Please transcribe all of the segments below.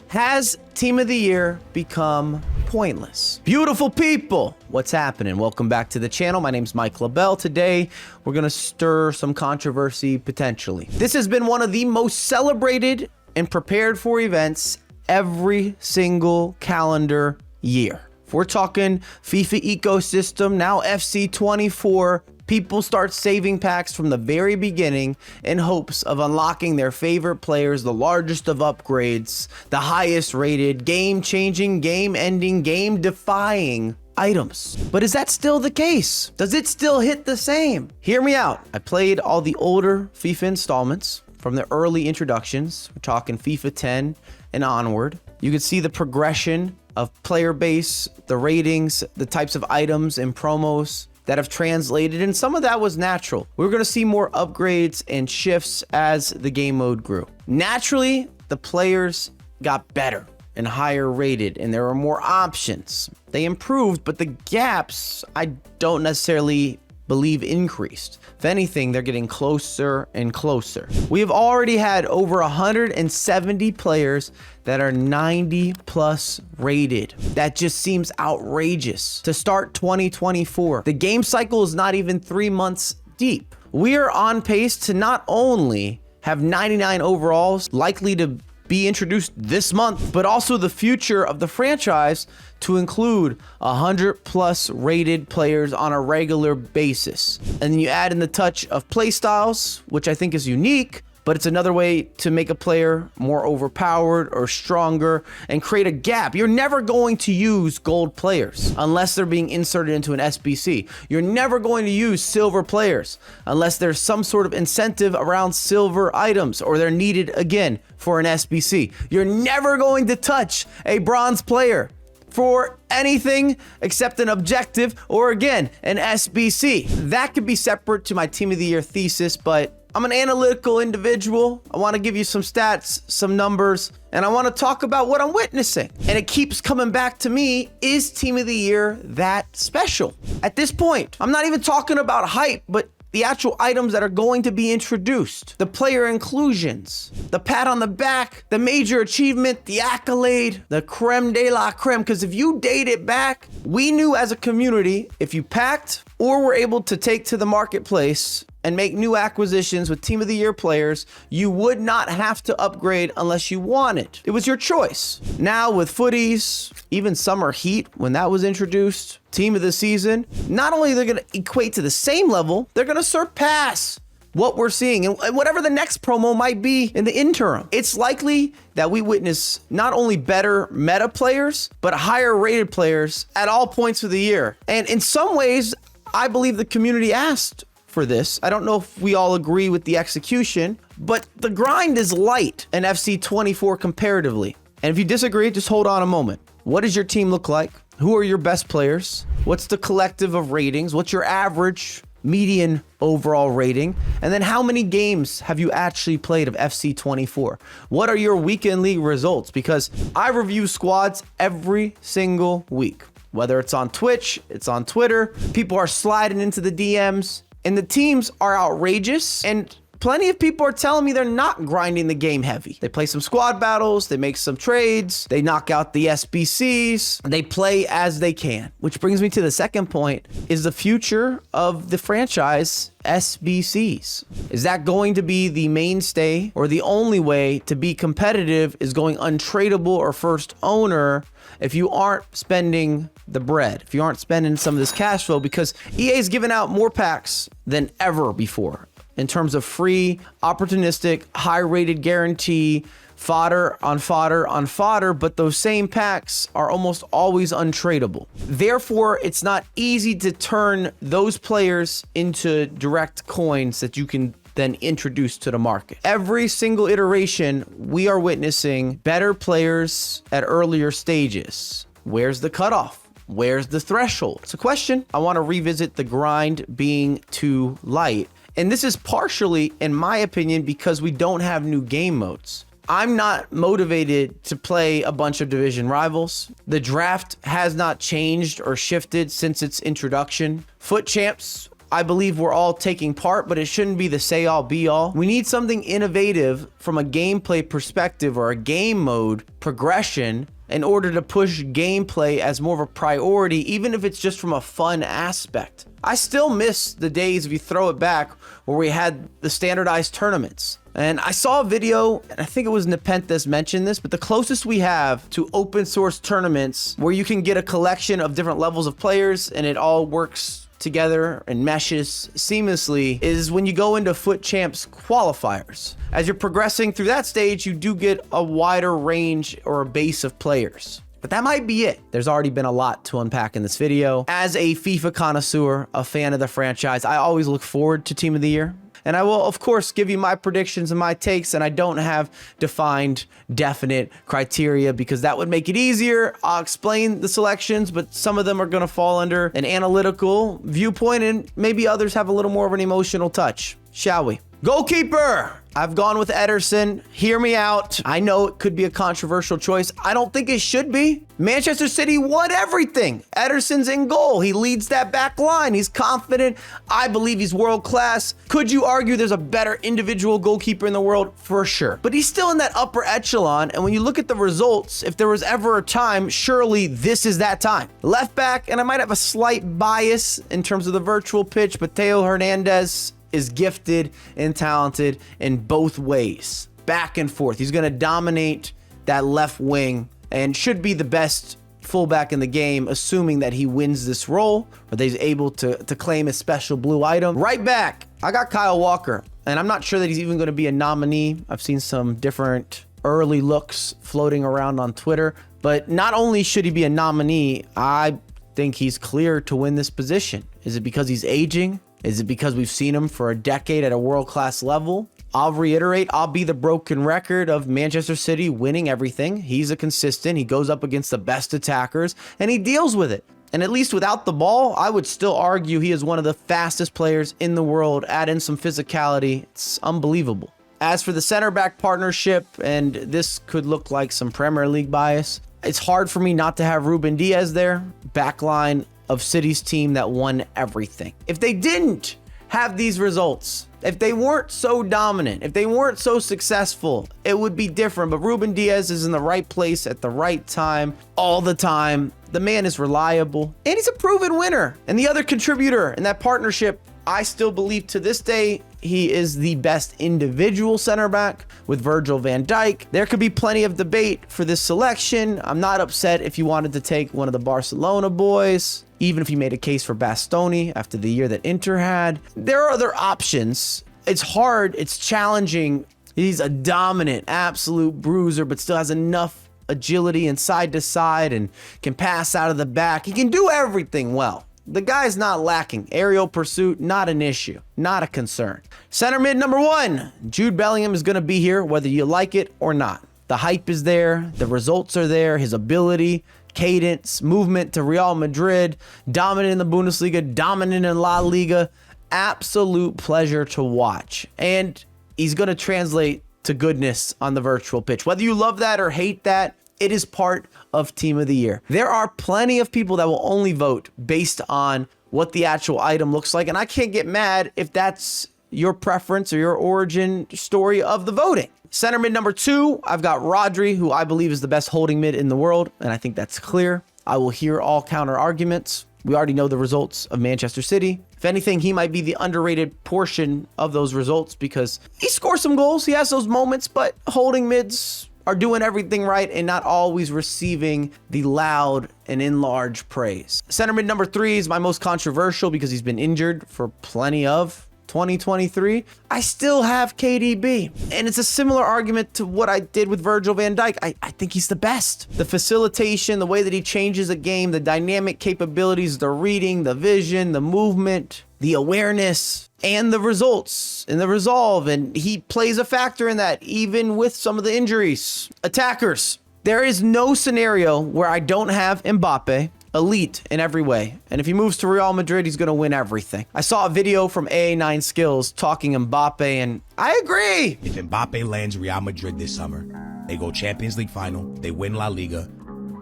Has Team of the Year become pointless? Beautiful people, what's happening? Welcome back to the channel. My name's Mike LaBelle. Today, we're gonna stir some controversy potentially. This has been one of the most celebrated and prepared for events every single calendar year. If we're talking FIFA ecosystem, now FC24, people start saving packs from the very beginning in hopes of unlocking their favorite players, the largest of upgrades, the highest rated, game-changing, game-ending, game-defying items. But is that still the case? Does it still hit the same? Hear me out. I played all the older FIFA installments from the early introductions. We're talking FIFA 10 and onward. You can see the progression of player base, the ratings, the types of items and promos that have translated, and some of that was natural. We're gonna see more upgrades and shifts as the game mode grew. Naturally, the players got better and higher rated, and there were more options. They improved, but the gaps, I don't necessarily believe increased. If anything, they're getting closer and closer. We have already had over 170 players that are 90 plus rated. That just seems outrageous to start 2024. The game cycle is not even 3 months deep. We are on pace to not only have 99 overalls likely to be introduced this month, but also the future of the franchise to include 100 plus rated players on a regular basis. And then you add in the touch of play styles, which I think is unique, but it's another way to make a player more overpowered or stronger and create a gap. You're never going to use gold players unless they're being inserted into an SBC. You're never going to use silver players unless there's some sort of incentive around silver items or they're needed again for an SBC. You're never going to touch a bronze player for anything except an objective or again, an SBC. That could be separate to my Team of the Year thesis, but I'm an analytical individual. I want to give you some stats, some numbers, and I want to talk about what I'm witnessing. And it keeps coming back to me, is Team of the Year that special? At this point, I'm not even talking about hype, but the actual items that are going to be introduced, the player inclusions, the pat on the back, the major achievement, the accolade, the creme de la creme. Because if you date it back, we knew as a community, if you packed or were able to take to the marketplace and make new acquisitions with Team of the Year players, you would not have to upgrade unless you wanted. It was your choice. Now with footies, even Summer Heat, when that was introduced, Team of the Season, not only they're gonna equate to the same level, they're gonna surpass what we're seeing and whatever the next promo might be in the interim. It's likely that we witness not only better meta players, but higher rated players at all points of the year. And in some ways, I believe the community asked for this. I don't know if we all agree with the execution, but the grind is light in FC24 comparatively. And if you disagree, just hold on a moment. What does your team look like? Who are your best players? What's the collective of ratings? What's your average median overall rating? And then how many games have you actually played of FC24? What are your weekend league results? Because I review squads every single week. Whether it's on Twitch, it's on Twitter, people are sliding into the DMs, and the teams are outrageous, and plenty of people are telling me they're not grinding the game heavy. They play some squad battles, they make some trades, they knock out the SBCs, they play as they can. Which brings me to the second point, is the future of the franchise SBCs. Is that going to be the mainstay, or the only way to be competitive is going untradeable or first owner if you aren't spending the bread, if you aren't spending some of this cash flow? Because EA's given out more packs than ever before in terms of free, opportunistic, high-rated guarantee, fodder on fodder on fodder, but those same packs are almost always untradeable. Therefore, it's not easy to turn those players into direct coins that you can then introduce to the market. Every single iteration, we are witnessing better players at earlier stages. Where's the cutoff? Where's the threshold? It's a question. I want to revisit the grind being too light. And this is partially, in my opinion, because we don't have new game modes. I'm not motivated to play a bunch of division rivals. The draft has not changed or shifted since its introduction. Foot champs I believe we're all taking part, but it shouldn't be the say-all be-all. We need something innovative from a gameplay perspective or a game mode progression in order to push gameplay as more of a priority, even if it's just from a fun aspect. I still miss the days, if you throw it back, where we had the standardized tournaments. And I saw a video, and I think it was Nepenthes mentioned this, but the closest we have to open source tournaments where you can get a collection of different levels of players and it all works together and meshes seamlessly is when you go into Foot Champs qualifiers. As you're progressing through that stage, you do get a wider range or a base of players. But that might be it. There's already been a lot to unpack in this video. As a FIFA connoisseur, a fan of the franchise, I always look forward to Team of the Year. And I will, of course, give you my predictions and my takes, and I don't have defined, definite criteria because that would make it easier. I'll explain the selections, but some of them are going to fall under an analytical viewpoint, and maybe others have a little more of an emotional touch. Shall we? Goalkeeper! I've gone with Ederson. Hear me out. I know it could be a controversial choice. I don't think it should be. Manchester City won everything. Ederson's in goal. He leads that back line. He's confident. I believe he's world class. Could you argue there's a better individual goalkeeper in the world? For sure. But he's still in that upper echelon. And when you look at the results, if there was ever a time, surely this is that time. Left back, and I might have a slight bias in terms of the virtual pitch, but Theo Hernandez is gifted and talented in both ways, back and forth. He's going to dominate that left wing and should be the best fullback in the game, assuming that he wins this role or that he's able to claim a special blue item. Right back, I got Kyle Walker, and I'm not sure that he's even going to be a nominee. I've seen some different early looks floating around on Twitter, but not only should he be a nominee, I think he's clear to win this position. Is it because he's aging? Is it because we've seen him for a decade at a world-class level? I'll reiterate, I'll be the broken record of Manchester City winning everything. He's a consistent. He goes up against the best attackers, and he deals with it. And at least without the ball, I would still argue he is one of the fastest players in the world. Add in some physicality. It's unbelievable. As for the center back partnership, and this could look like some Premier League bias, it's hard for me not to have Ruben Diaz there. Backline of City's team that won everything. If they didn't have these results, if they weren't so dominant, if they weren't so successful, it would be different. But Ruben Diaz is in the right place at the right time, all the time. The man is reliable, and he's a proven winner. And the other contributor in that partnership, I still believe to this day, he is the best individual center back with Virgil van Dijk. There could be plenty of debate for this selection. I'm not upset if you wanted to take one of the Barcelona boys, even if you made a case for Bastoni after the year that Inter had. There are other options. It's hard. It's challenging. He's a dominant, absolute bruiser, but still has enough agility and side to side and can pass out of the back. He can do everything well. The guy's not lacking. Aerial pursuit, not an issue, not a concern. Center mid number 1, Jude Bellingham is going to be here whether you like it or not. The hype is there. The results are there. His ability, cadence, movement to Real Madrid, dominant in the Bundesliga, dominant in La Liga. Absolute pleasure to watch. And he's going to translate to goodness on the virtual pitch. Whether you love that or hate that, it is part of Team of the Year. There are plenty of people that will only vote based on what the actual item looks like, and I can't get mad if that's your preference or your origin story of the voting. Center mid number 2, I've got Rodri, who I believe is the best holding mid in the world, and I think that's clear. I will hear all counter arguments. We already know the results of Manchester City. If anything, he might be the underrated portion of those results because he scores some goals. He has those moments, but holding mids are doing everything right and not always receiving the loud and enlarged praise. Center mid number 3 is my most controversial because he's been injured for plenty of 2023. I still have KDB, and it's a similar argument to what I did with Virgil van Dijk. I think he's the best. The facilitation, the way that he changes a game, the dynamic capabilities, the reading, the vision, the movement, the awareness, and the results and the resolve, and he plays a factor in that even with some of the injuries. Attackers, there is no scenario where I don't have Mbappe, elite in every way, and if he moves to Real Madrid, he's going to win everything. I saw a video from AA9 Skills talking Mbappe, and I agree. If Mbappe lands Real Madrid this summer, they go Champions League final, they win La Liga,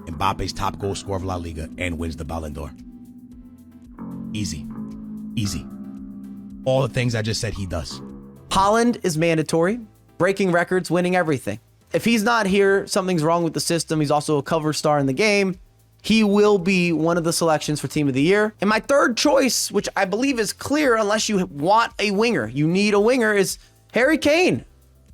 Mbappe's top goal scorer of La Liga, and wins the Ballon d'Or. Easy. Easy. All the things I just said he does. Haaland is mandatory, breaking records, winning everything. If he's not here, something's wrong with the system. He's also a cover star in the game. He will be one of the selections for Team of the Year. And my third choice, which I believe is clear unless you want a winger, you need a winger, is Harry Kane.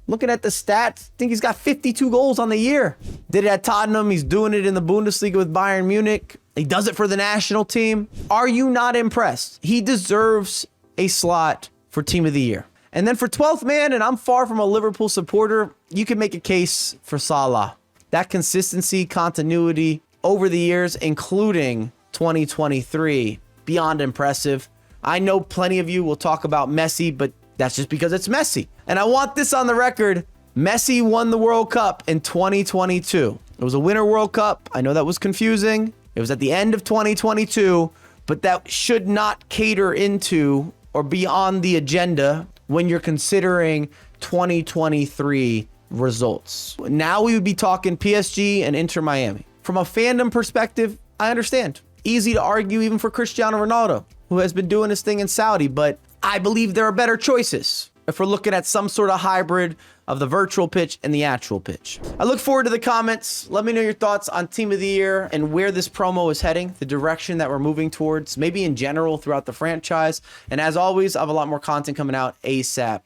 Looking at the stats, I think he's got 52 goals on the year. Did it at Tottenham. He's doing it in the Bundesliga with Bayern Munich. He does it for the national team. Are you not impressed? He deserves a slot for Team of the Year. And then for 12th man, and I'm far from a Liverpool supporter, you can make a case for Salah. That consistency, continuity over the years, including 2023, beyond impressive. I know plenty of you will talk about Messi, but that's just because it's Messi. And I want this on the record. Messi won the World Cup in 2022. It was a Winter World Cup. I know that was confusing. It was at the end of 2022, but that should not cater into or be on the agenda when you're considering 2023 results. Now we would be talking PSG and Inter Miami. From a fandom perspective, I understand. Easy to argue even for Cristiano Ronaldo, who has been doing his thing in Saudi, but I believe there are better choices if we're looking at some sort of hybrid of the virtual pitch and the actual pitch. I look forward to the comments. Let me know your thoughts on Team of the Year and where this promo is heading, the direction that we're moving towards, maybe in general throughout the franchise. And as always, I have a lot more content coming out ASAP.